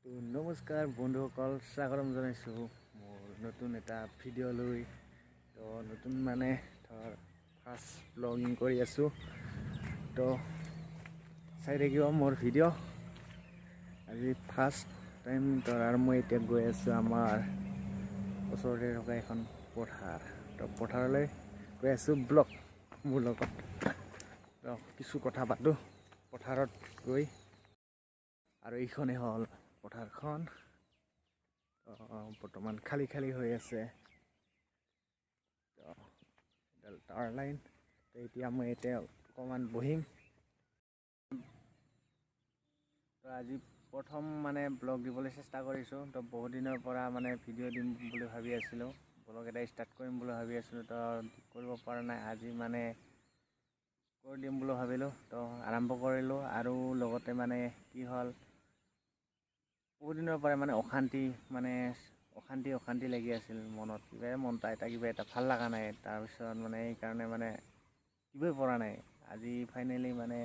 নমস্কাৰ বন্ধুসকল, স্বাগতম জনাইছোঁ মোৰ নতুন এটা ভিডিঅ'লৈ। তো নতুন মানে ধৰ ফাৰ্ষ্ট ব্লগিং কৰি আছোঁ, তো চাই থাকিব মোৰ ভিডিঅ'। আজি ফাৰ্ষ্ট টাইম আৰু মই এতিয়া গৈ আছোঁ আমাৰ ওচৰতে থকা এখন পথাৰ। তো পথাৰলৈ গৈ আছোঁ ব্লগ মোৰ লগত। তো কিছু কথা পাতোঁ পথাৰত গৈ। আৰু এইখনেই হ'ল পথাৰখন। বৰ্তমান খালী হৈ আছে। এডাল টাৱাৰ লাইন। তো এতিয়া মই এতিয়া অকণমান বহিম। তো আজি প্ৰথম মানে ব্লগ দিবলৈ চেষ্টা কৰিছোঁ। তো বহুত দিনৰ পৰা মানে ভিডিঅ' দিম বুলি ভাবি আছিলোঁ, ব্লগ এটা ষ্টাৰ্ট কৰিম বুলি ভাবি আছিলোঁ। তো কৰিব পৰা নাই, আজি মানে কৰি দিম বুলি ভাবিলোঁ। তো আৰম্ভ কৰিলোঁ। আৰু লগতে মানে কি হ'ল, বহুত দিনৰ পৰা মানে অশান্তি লাগি আছিল মনত। কিবা এটা ভাল লগা নাই। তাৰপিছত মানে সেইকাৰণে মানে দিবই পৰা নাই। আজি ফাইনেলি মানে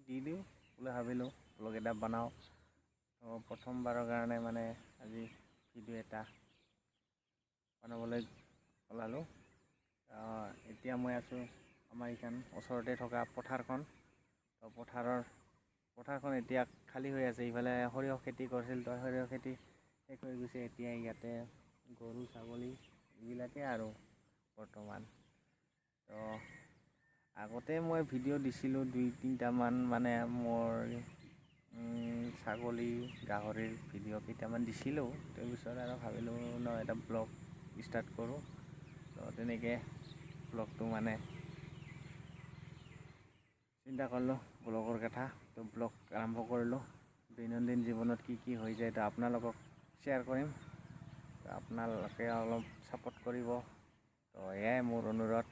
দি দিওঁ বুলি ভাবিলোঁ, ব্লগ এটা বনাওঁ। তো প্ৰথমবাৰৰ কাৰণে মানে আজি ভিডিঅ' এটা বনাবলৈ ওলালোঁ। এতিয়া মই আছোঁ আমাৰ এইখন ওচৰতে থকা পথাৰখন। তো পথাৰখন এতিয়া খালী হৈ আছে। ইফালে সৰিয়হ খেতি কৰিছিল, তো সৰিয়হ খেতি শেষ হৈ গৈছে। এতিয়া ইয়াতে গৰু ছাগলী এইবিলাকেই আৰু বৰ্তমান। তো আগতে মই ভিডিঅ' দিছিলোঁ 2-3টামান, মানে মোৰ ছাগলী গাহৰিৰ ভিডিঅ' কেইটামান দিছিলোঁ। তাৰপিছত আৰু ভাবিলোঁ এটা ব্লগ ষ্টাৰ্ট কৰোঁ। তো তেনেকৈ ব্লগটো মানে চিন্তা কৰিলোঁ ব্লগৰ কথা। তো ব্লগ আৰম্ভ কৰিলোঁ। দৈনন্দিন জীৱনত কি হৈ যায়, তো আপোনালোকক শ্বেয়াৰ কৰিম। তো আপোনালোকে অলপ ছাপোৰ্ট কৰিব। তো এয়াই মোৰ অনুৰোধ।